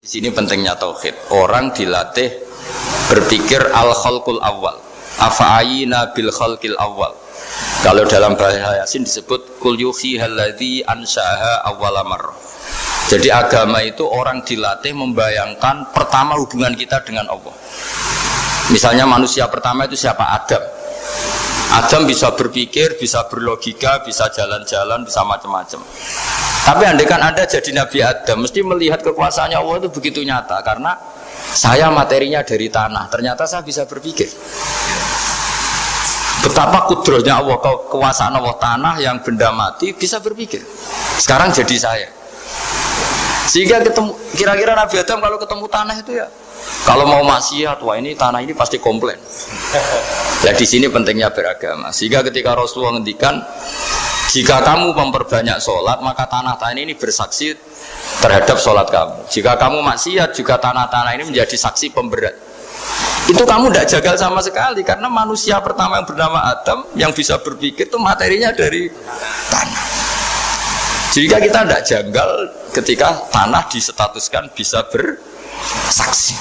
Di sini pentingnya tauhid. Orang dilatih berpikir al-khalqul awal. Afa'ayina bil khalqil awal. Kalau dalam bahasa Yasin disebut kul yuhihal ladzi ansha'aha awwala marrah. Jadi agama itu orang dilatih membayangkan pertama hubungan kita dengan Allah. Misalnya manusia pertama itu siapa? Adam. Adam bisa berpikir, bisa berlogika, bisa jalan-jalan, bisa macam-macam. Tapi andaikan Anda jadi Nabi Adam, mesti melihat kekuasaannya Allah itu begitu nyata. Karena saya materinya dari tanah, ternyata saya bisa berpikir. Betapa kudrohnya Allah, kekuasaan Allah, tanah yang benda mati bisa berpikir. Sekarang jadi saya. Sehingga ketemu, kira-kira Nabi Adam kalau ketemu tanah itu ya, kalau mau maksiat, wah ini tanah ini pasti komplain. Nah di sini pentingnya beragama. Sehingga ketika Rasulullah ngendikan, jika kamu memperbanyak sholat, maka tanah-tanah ini bersaksi terhadap sholat kamu. Jika kamu maksiat, juga tanah-tanah ini menjadi saksi pemberat. Itu kamu tidak jagal sama sekali, karena manusia pertama yang bernama Adam yang bisa berpikir itu materinya dari tanah. Jika kita tidak janggal ketika tanah disetatuskan bisa bersaksi.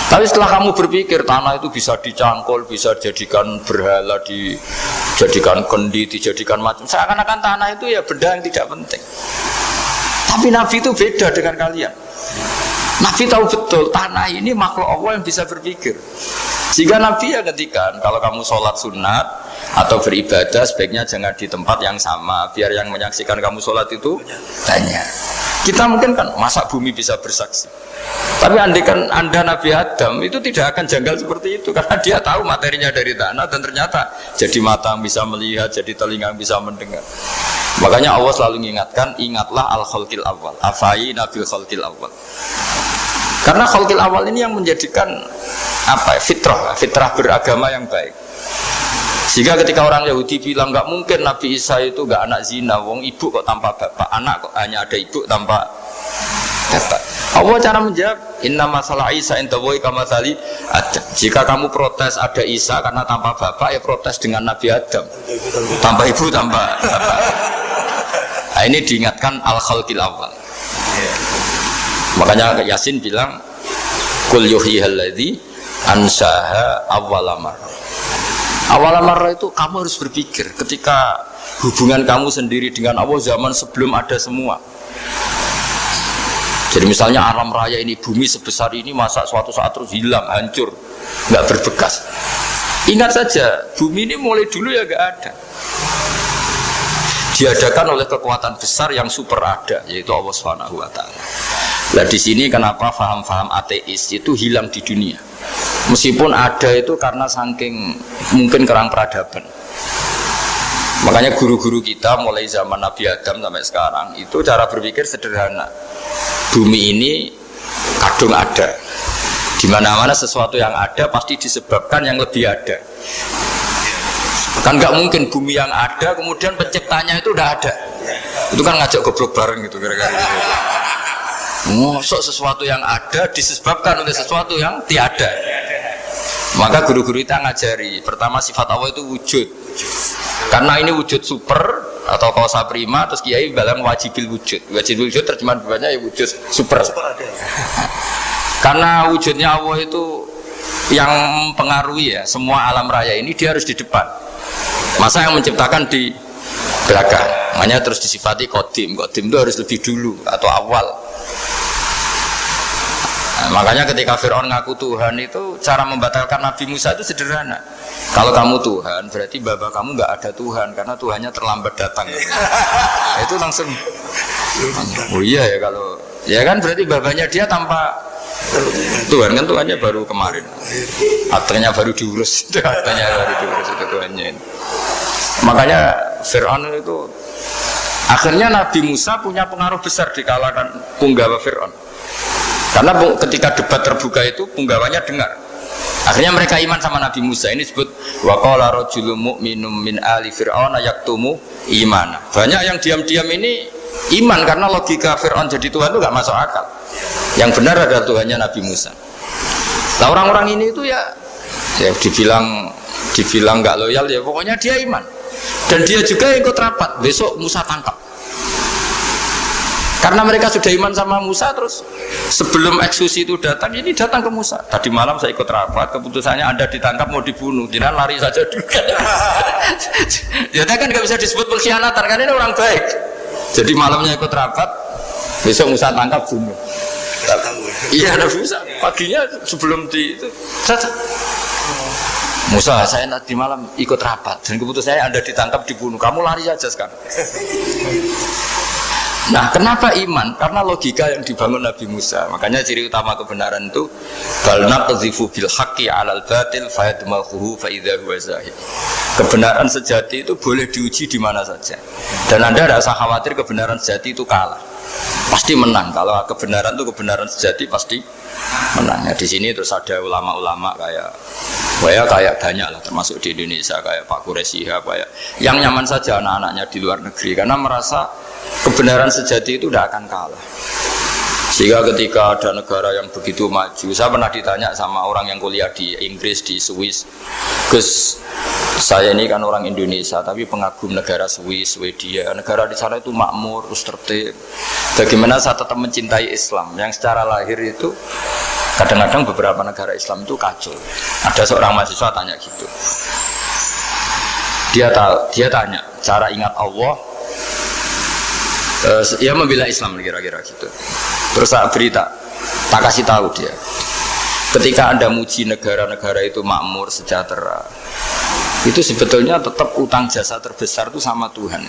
Tapi setelah kamu berpikir tanah itu bisa dicangkul, bisa dijadikan berhala, dijadikan kendi, dijadikan macam, seakan-akan tanah itu ya benda yang tidak penting. Tapi Nabi itu beda dengan kalian. Nabi tahu betul tanah ini makhluk Allah yang bisa berpikir. Sehingga Nabi ya ketikan kalau kamu sholat sunat atau beribadah sebaiknya jangan di tempat yang sama, biar yang menyaksikan kamu sholat itu banyak. Kita mungkin kan masa bumi bisa bersaksi. Tapi andaikan Anda Nabi Adam itu tidak akan janggal seperti itu, karena dia tahu materinya dari tanah dan ternyata jadi mata yang bisa melihat, jadi telinga yang bisa mendengar. Makanya Allah selalu mengingatkan, ingatlah al-khalqil awal, afai nabil khalqil awal. Karena khalqil awal ini yang menjadikan fitrah beragama yang baik. Sehingga ketika orang Yahudi bilang nggak mungkin Nabi Isa itu nggak anak zina, wong ibu kok tanpa bapak, anak kok hanya ada ibu tanpa bapak. Allah cara menjawab, inna masalah Isa intawoy kamasali Adam. Jika kamu protes ada Isa karena tanpa bapak, ya protes dengan Nabi Adam, tanpa ibu tanpa bapak. Nah, ini diingatkan al-khalqil awal. Makanya Yasin bilang kul yuhihal ladzi ansha'aha awwala marrah. Awal marah itu kamu harus berpikir ketika hubungan kamu sendiri dengan Allah zaman sebelum ada semua. Jadi misalnya alam raya ini, bumi sebesar ini, masa suatu saat terus hilang, hancur, nggak berbekas. Ingat saja, bumi ini mulai dulu ya nggak ada. Diadakan oleh kekuatan besar yang super ada, yaitu Allah Subhanahu wa Ta'ala. Nah di sini kenapa faham-faham ateis itu hilang di dunia? Meskipun ada itu karena saking mungkin kurang peradaban. Makanya guru-guru kita mulai zaman Nabi Adam sampai sekarang itu cara berpikir sederhana. Bumi ini kadung ada. Di mana-mana sesuatu yang ada pasti disebabkan yang lebih ada. Kan nggak mungkin bumi yang ada kemudian penciptanya itu udah ada. Itu kan ngajak goblok bareng gitu kira-kira gitu. Mosok sesuatu yang ada disebabkan oleh sesuatu yang tiada. Maka guru-guru kita ngajari pertama sifat Allah itu wujud. Karena ini wujud super atau kausa prima, terus kiai bilang wajibil wujud. Wajibil wujud terjemahan bawahnya ya wujud super. Karena wujudnya Allah itu yang mempengaruhi ya semua alam raya ini, dia harus di depan. Masa yang menciptakan di belakang. Makanya terus disifati qadim. Qadim itu harus lebih dulu atau awal. Nah, makanya ketika Fir'aun ngaku Tuhan itu cara membatalkan Nabi Musa itu sederhana. Kalau kamu Tuhan berarti bapak kamu nggak ada Tuhan karena Tuhannya terlambat datang. Itu langsung oh iya ya, kalau ya kan berarti babanya dia tanpa Tuhan, kan Tuhannya baru kemarin, akhirnya baru diurus itu, akhirnya baru diurus itu Tuhannya ini. Makanya Fir'aun itu akhirnya Nabi Musa punya pengaruh besar di kalangan punggawa Fir'aun. Karena ketika debat terbuka itu punggawanya dengar. Akhirnya mereka iman sama Nabi Musa. Ini disebut wa qala rajulun mu'minun min ali fir'auna yaktumu imana. Banyak yang diam-diam ini iman karena logika Fir'aun jadi Tuhan itu gak masuk akal. Yang benar adalah Tuhannya Nabi Musa. Nah orang-orang ini itu ya dibilang gak loyal ya pokoknya dia iman. Dan dia juga ikut rapat. Besok Musa tangkap. Karena mereka sudah iman sama Musa, terus sebelum eksekusi itu datang, ini datang ke Musa. Tadi malam saya ikut rapat, keputusannya Anda ditangkap mau dibunuh, jangan lari saja dulu. Jadi kan nggak bisa disebut pengkhianatan, kan ini orang baik. Jadi malamnya ikut rapat, besok Musa tangkap bunuh. Iya, ada Musa. Paginya sebelum itu, Musa, saya nanti malam ikut rapat dan keputusannya Anda ditangkap dibunuh. Kamu lari saja sekarang. Nah, kenapa iman? Karena logika yang dibangun Nabi Musa. Makanya ciri utama kebenaran itu bal naqdhifu bil haqqi 'alal batil fayadmaghuhu fa idza huwa zahid. Kebenaran sejati itu boleh diuji di mana saja. Dan Anda tidak usah khawatir kebenaran sejati itu kalah. Pasti menang. Kalau kebenaran itu kebenaran sejati pasti menang. Ya, di sini terus ada ulama-ulama kayak banyak lah, termasuk di Indonesia kayak Pak Quraisy, kayak yang nyaman saja anak-anaknya di luar negeri karena merasa kebenaran sejati itu tidak akan kalah. Sehingga ketika ada negara yang begitu maju, saya pernah ditanya sama orang yang kuliah di Inggris, di Swiss, Gus, saya ini kan orang Indonesia tapi pengagum negara Swiss, Swedia, negara di sana itu makmur, terus tertib. Bagaimana saya tetap mencintai Islam yang secara lahir itu kadang-kadang beberapa negara Islam itu kacau. Ada seorang mahasiswa tanya gitu. Dia tanya cara ingat Allah. Ya membela Islam kira-kira gitu. Terus tak berita, tak kasih tahu dia. Ketika Anda muji negara-negara itu makmur, sejahtera, itu sebetulnya tetap utang jasa terbesar itu sama Tuhan.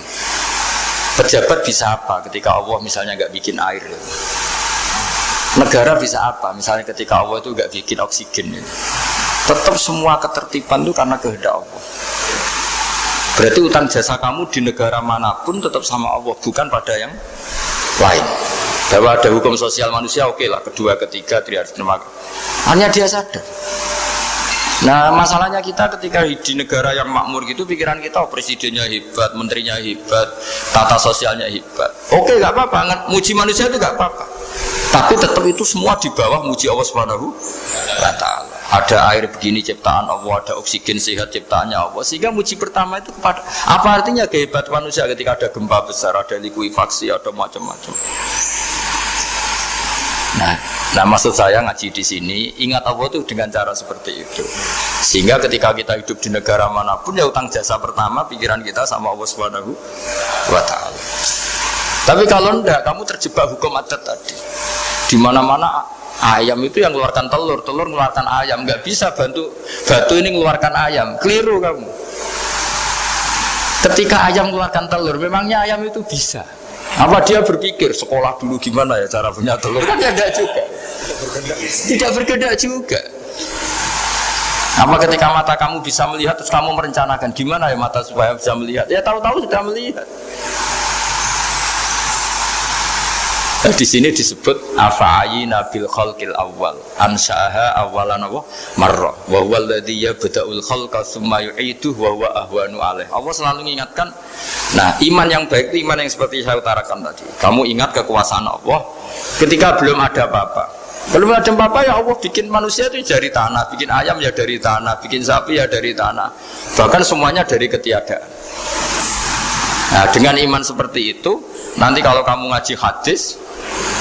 Pejabat bisa apa ketika Allah misalnya nggak bikin air? Negara bisa apa? Misalnya ketika Allah itu nggak bikin oksigen. Tetap semua ketertiban itu karena kehendak Allah. Berarti utang jasa kamu di negara manapun tetap sama Allah, bukan pada yang lain. Bahwa ada hukum sosial manusia, oke lah, kedua, ketiga, dia harus terima. Hanya dia sadar. Nah, masalahnya kita ketika di negara yang makmur gitu, pikiran kita, oh, presidennya hebat, menterinya hebat, tata sosialnya hebat. Oke, nggak apa-apa, muji manusia itu nggak apa-apa. Tapi tetap itu semua di bawah muji Allah Subhanahu wa Ta'ala. Ada air begini ciptaan Allah, ada oksigen sehat ciptaannya Allah. Sehingga muji pertama itu kepada apa artinya kehebatan manusia ketika ada gempa besar, ada likuifaksi, ada macam-macam. Nah, maksud saya ngaji di sini, ingat Allah itu dengan cara seperti itu. Sehingga ketika kita hidup di negara manapun, ya utang jasa pertama pikiran kita sama Allah Subhanahu wa Ta'ala. Tapi kalau enggak, kamu terjebak hukum adat tadi. Di mana-mana ayam itu yang mengeluarkan telur, telur mengeluarkan ayam. Nggak bisa batu ini mengeluarkan ayam. Keliru kamu. Ketika ayam mengeluarkan telur, memangnya ayam itu bisa? Apa dia berpikir sekolah dulu gimana ya cara punya telur? Kan tidak juga. Tidak berkehendak juga. Apa ketika mata kamu bisa melihat terus kamu merencanakan gimana ya mata supaya bisa melihat? Ya tahu-tahu sudah melihat. Nah, di sini disebut afa'ayina bil khalqil awal ansa'aha awalan Allah marrah wa huwa alladhi yabda'ul khalqa tsumma yu'iduhu wa huwa ahwanu alaih. Allah selalu mengingatkan. Nah, iman yang baik itu iman yang seperti saya utarakan tadi. Kamu ingat kekuasaan Allah ketika belum ada apa-apa. Belum ada apa-apa ya Allah bikin manusia itu dari tanah, bikin ayam ya dari tanah, bikin sapi ya dari tanah. Bahkan semuanya dari ketiadaan. Nah, dengan iman seperti itu, nanti kalau kamu ngaji hadis,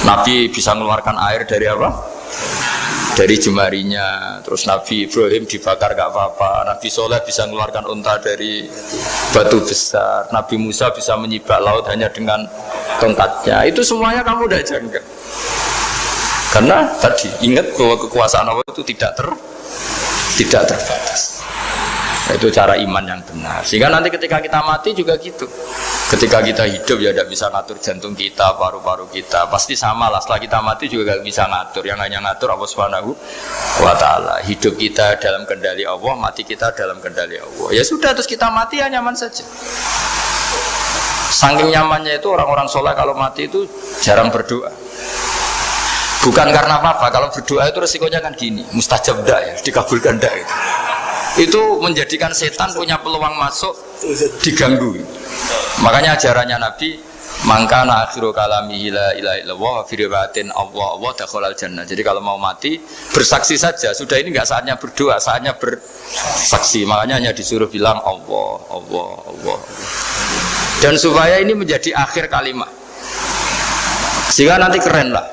Nabi bisa mengeluarkan air dari apa? Dari jemarinya. Terus Nabi Ibrahim dibakar gak apa-apa. Nabi Soleh bisa mengeluarkan unta dari batu besar. Nabi Musa bisa menyibak laut hanya dengan tongkatnya. Itu semuanya kamu udah jangka. Karena tadi ingat bahwa kekuasaan Allah itu tidak terbatas. Itu cara iman yang benar. Sehingga nanti ketika kita mati juga gitu. Ketika kita hidup ya tidak bisa ngatur jantung kita, paru-paru kita. Pasti sama lah, setelah kita mati juga tidak bisa ngatur. Yang hanya ngatur Allah Subhanahu wa Ta'ala. Hidup kita dalam kendali Allah, mati kita dalam kendali Allah. Ya sudah, terus kita mati ya nyaman saja. Saking nyamannya itu orang-orang soleh kalau mati itu jarang berdoa. Bukan karena apa-apa, kalau berdoa itu resikonya kan gini, mustajab dak ya, dikabulkan dak itu. Itu menjadikan setan punya peluang masuk, diganggu. Makanya ajarannya Nabi, mangkana akhiru kalamihi la ilaha illallah wa fi riwayatin Allah dakhalal jannah. Jadi kalau mau mati bersaksi saja, sudah ini enggak saatnya berdoa, saatnya bersaksi. Makanya hanya disuruh bilang Allah, Allah, Allah. Dan supaya ini menjadi akhir kalimat. Sehingga nanti keren lah.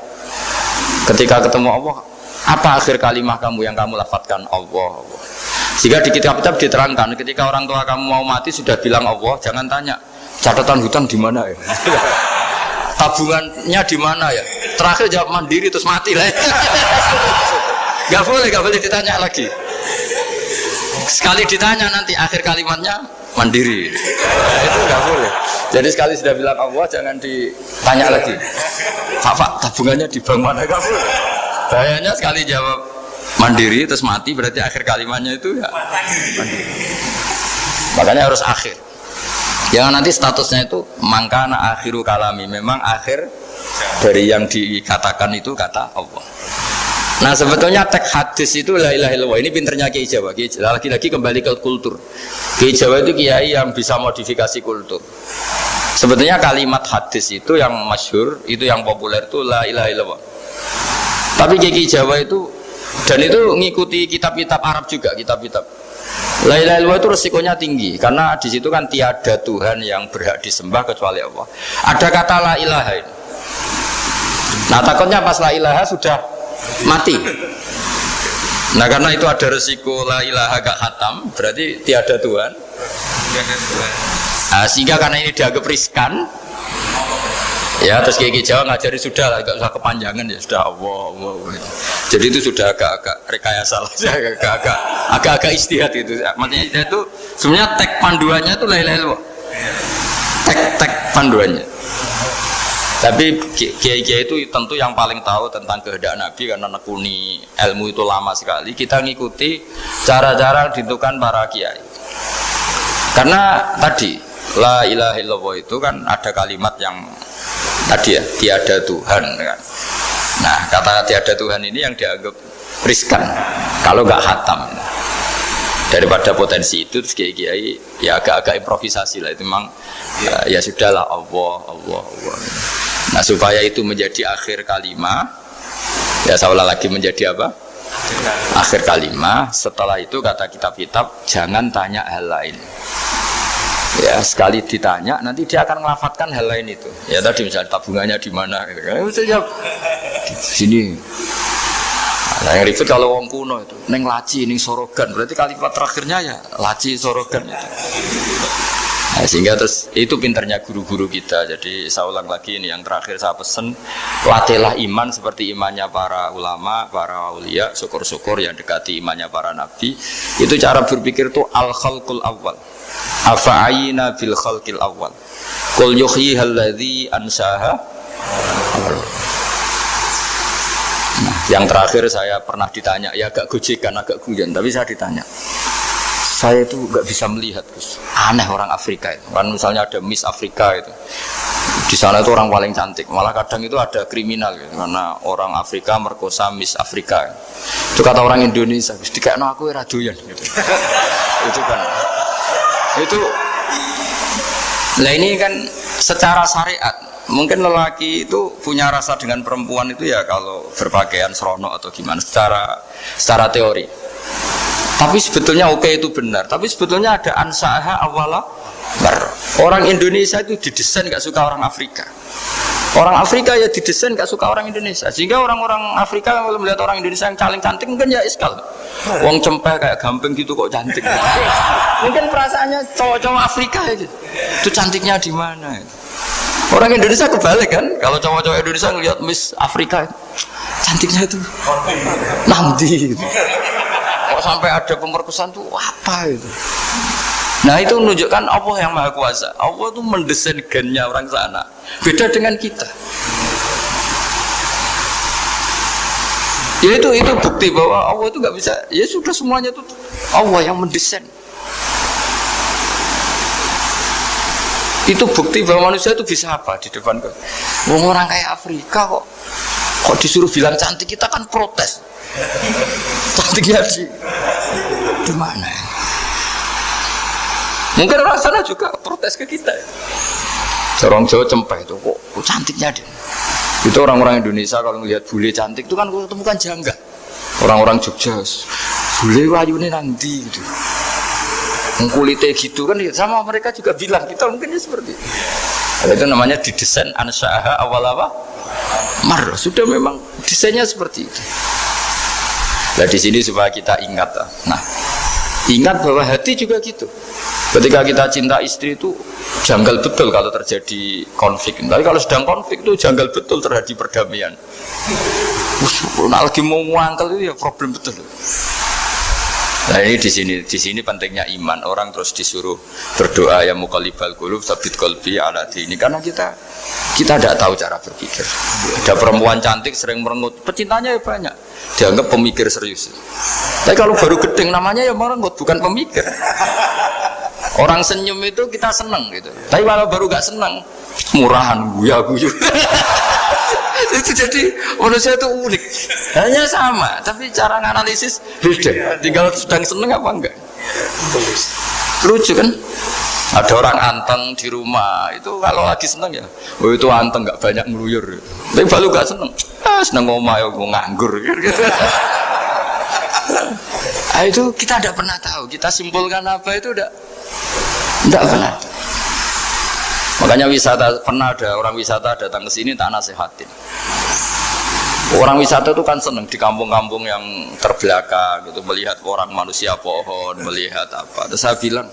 Ketika ketemu Allah, apa akhir kalimah kamu yang kamu lafadzkan? Allah, Allah. Sehingga di kitab-kitab diterangkan, ketika orang tua kamu mau mati sudah bilang Allah, jangan tanya catatan hutang di mana ya, tabungannya di mana ya. Terakhir jawab mandiri terus mati lah. Gak boleh ditanya lagi. Sekali ditanya nanti akhir kalimatnya mandiri. Itu gak boleh. Jadi sekali sudah bilang Allah, jangan ditanya lagi. Pak, tabungannya di bank mana? Gak boleh. Bahayanya sekali jawab mandiri terus mati, berarti akhir kalimatnya itu ya mandiri. Makanya harus akhir. Yang nanti statusnya itu mangkana akhiru kalami, memang akhir dari yang dikatakan itu kata Allah. Nah sebetulnya teks hadis itu la ilaha illallah. Ini pinternya Kiai Jawa. Lagi-lagi kembali ke kultur. Kiai Jawa itu kiai yang bisa modifikasi kultur. Sebetulnya kalimat hadis itu yang masyhur, itu yang populer itu la ilaha illallah. Tapi Kiai Jawa itu, dan itu ngikuti kitab-kitab Arab juga, kitab-kitab. La ilaha illallah itu resikonya tinggi karena di situ kan tiada Tuhan yang berhak disembah kecuali Allah. Ada kata la ilaha ini. Nah takutnya pas la ilaha sudah mati. Nah karena itu ada resiko la ilaha gak khatam, berarti tiada Tuhan. Nah, sehingga karena ini dianggap riskan, ya terus Kiai Jawa ngajari sudah lah, gak usah kepanjangan ya sudah Allah. Jadi itu sudah agak-agak rekayasa lah, agak-agak istihad itu. Maksudnya istihad itu sebenarnya teks panduannya itu la ilaha illallah. Teks panduannya. Tapi kiai-kiai itu tentu yang paling tahu tentang kehendak Nabi karena nekuni ilmu itu lama sekali. Kita ngikuti cara-cara ditentukan para kiai. Karena tadi la ilaha illallah itu kan ada kalimat yang tadi ya, tiada Tuhan kan. Nah, kata tiada Tuhan ini yang dianggap riskan kalau nggak khatam. Daripada potensi itu terus kiai-kiai ya agak-agak improvisasi lah, itu memang ya sudahlah Allah. Nah, supaya itu menjadi akhir kalimah, ya seolah lagi menjadi apa? Akhir kalimah. Setelah itu kata kitab-kitab jangan tanya hal lain. Ya sekali ditanya nanti dia akan melafatkan hal lain itu. Ya tadi misalnya tabungannya di mana? Saya sini. Nah, yang ribet kalau wong kuno itu neng laci, neng sorogan. Berarti kalimat terakhirnya ya laci sorogan itu. Nah, sehingga terus itu pinternya guru-guru kita. Jadi saya ulang lagi ini yang terakhir saya pesen, latihlah iman seperti imannya para ulama, para aulia, syukur-syukur yang dekati imannya para nabi. Itu cara berpikir itu al-khalqul awal. Afa'ayina bil khalqil awal. Qul yuhyihal ladzi ansaha. Nah, yang terakhir saya pernah ditanya, ya agak gojekan, agak guyon, tapi saya ditanya. Saya itu nggak bisa melihat, Gus. Aneh orang Afrika itu. Kan misalnya ada Miss Afrika itu. Di sana itu orang paling cantik. Malah kadang itu ada kriminal gitu. Karena orang Afrika merkosa Miss Afrika. Itu kata orang Indonesia, Gus, dikakno aku ora doyan gitu. Itu kan. Itu lah ini kan secara syariat. Mungkin lelaki itu punya rasa dengan perempuan itu ya kalau berpakaian serono atau gimana secara teori. Tapi sebetulnya oke itu benar. Tapi sebetulnya ada ansaha awala. Orang Indonesia itu didesain gak suka orang Afrika. Orang Afrika ya didesain gak suka orang Indonesia. Sehingga orang-orang Afrika kalau melihat orang Indonesia yang paling cantik mungkin ya iskal. Wong cempeh kayak gampang gitu kok cantik. Mungkin perasaannya cowok-cowok Afrika itu. Itu cantiknya di mana? Orang Indonesia kebalik kan? Kalau cowok-cowok Indonesia ngelihat Miss Afrika, cantiknya itu nanti. Kok sampai ada pemerkosaan tuh apa itu? Nah itu menunjukkan Allah yang Maha Kuasa. Allah tuh mendesain gennya orang sana. Beda dengan kita. Ya itu bukti bahwa Allah itu nggak bisa. Ya sudah semuanya tuh Allah yang mendesain. Itu bukti bahwa manusia itu bisa apa di depan kok. Orang kayak Afrika kok disuruh bilang cantik, kita kan protes. Cantiknya di mana? Mungkin orang sana juga protes ke kita. Orang Jawa cempeh itu kok cantiknya dia. Itu orang-orang Indonesia kalau melihat bule cantik itu kan temukan jangga. Orang-orang Jogja, bule wayune nanti gitu. Kulitnya gitu kan sama mereka juga bilang kita mungkin ya seperti itu. Itu namanya didesain ansyaha awal apa? marah. Sudah memang desainnya seperti itu. Nah di sini supaya kita ingat. Nah, ingat bahwa hati juga gitu. Ketika kita cinta istri itu janggal betul kalau terjadi konflik. Tapi kalau sedang konflik itu janggal betul terjadi perdamaian. Nah, lagi mau ngangkel itu ya problem betul. Nah ini di sini pentingnya iman. Orang terus disuruh berdoa ya muqallibal qulub tsabit qalbi ala dini, karena kita tidak tahu cara berpikir. Ada perempuan cantik sering merengut, pecintanya ya banyak, dianggap pemikir serius. Tapi kalau baru gedeng namanya ya merengut, bukan pemikir. Orang senyum itu kita senang gitu. Tapi kalau baru gak senang, murahan guya-guyu. Itu jadi manusia itu unik, hanya sama tapi cara analisis beda. Tinggal sedang seneng apa enggak. Lucu kan, ada orang anteng di rumah itu kalau lagi seneng ya, oh itu anteng nggak banyak ngeluyur. Tapi baru nggak seneng, seneng ngomah ya mau nganggur. Nah, itu kita tidak pernah tahu, kita simpulkan apa itu tidak pernah. Makanya wisata, pernah ada orang wisata datang ke sini tak nasihatin. Orang wisata itu kan senang di kampung-kampung yang terbelakang gitu, melihat orang manusia pohon, melihat apa. Terus saya bilang,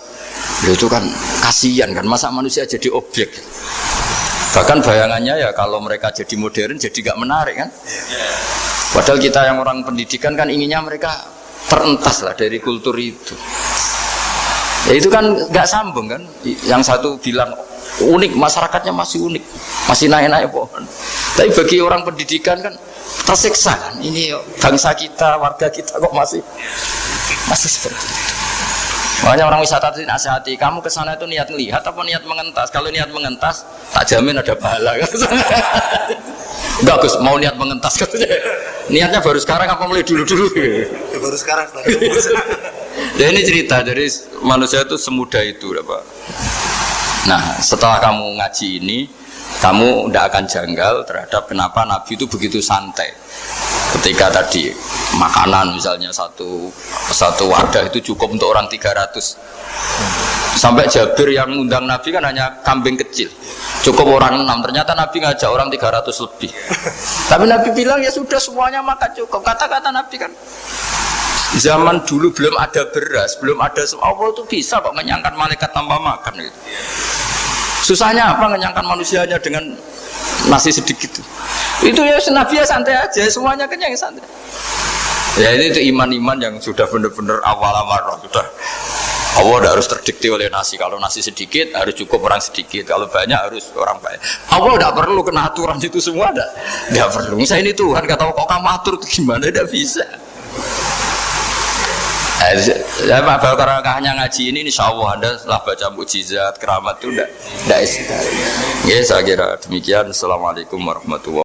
itu kan kasihan kan, masa manusia jadi objek. Bahkan bayangannya ya kalau mereka jadi modern jadi gak menarik kan. Padahal kita yang orang pendidikan kan inginnya mereka terentas lah dari kultur itu. Ya itu kan gak sambung kan. Yang satu bilang unik, masyarakatnya masih unik, masih naik-naik pohon. Tapi bagi orang pendidikan kan tersiksa kan. Ini bangsa kita, warga kita kok masih seperti itu. Makanya orang wisata itu nasihati, kamu ke sana itu niat melihat apa niat mengentas? Kalau niat mengentas, tak jamin ada pahala. Enggak Gus, mau niat mengentas katanya. Niatnya baru sekarang apa mulai dulu-dulu? Ya, baru sekarang. Ya ini cerita dari manusia itu semudah itu, Pak. Nah, setelah kamu ngaji ini, kamu tidak akan janggal terhadap kenapa Nabi itu begitu santai. Ketika tadi makanan misalnya satu wadah itu cukup untuk orang 300. Sampai Jabir yang undang Nabi kan hanya kambing kecil, cukup orang 6. Ternyata Nabi ngajak orang 300 lebih. Tapi Nabi bilang ya sudah semuanya makan cukup. Kata-kata Nabi kan, zaman dulu belum ada beras, belum ada Allah itu bisa kok menyangkan malaikat tanpa makan gitu. Susahnya apa menyangkan manusianya dengan nasi sedikit itu ya Nabi ya santai aja, semuanya kenyang santai. Ya ini itu iman-iman yang sudah benar-benar awal amarah, sudah Allah tidak harus terdikte oleh nasi. Kalau nasi sedikit harus cukup orang sedikit, kalau banyak harus orang banyak. Allah tidak perlu kena aturan itu semua, tidak perlu. Saya ini Tuhan kata kok kamu atur itu gimana, tidak bisa. Ya Pak, kalau hanya ngaji ini insya Allah Anda setelah baca mukjizat, keramat itu tidak istiqamah. Ya saya kira demikian. Assalamualaikum warahmatullahi wabarakatuh.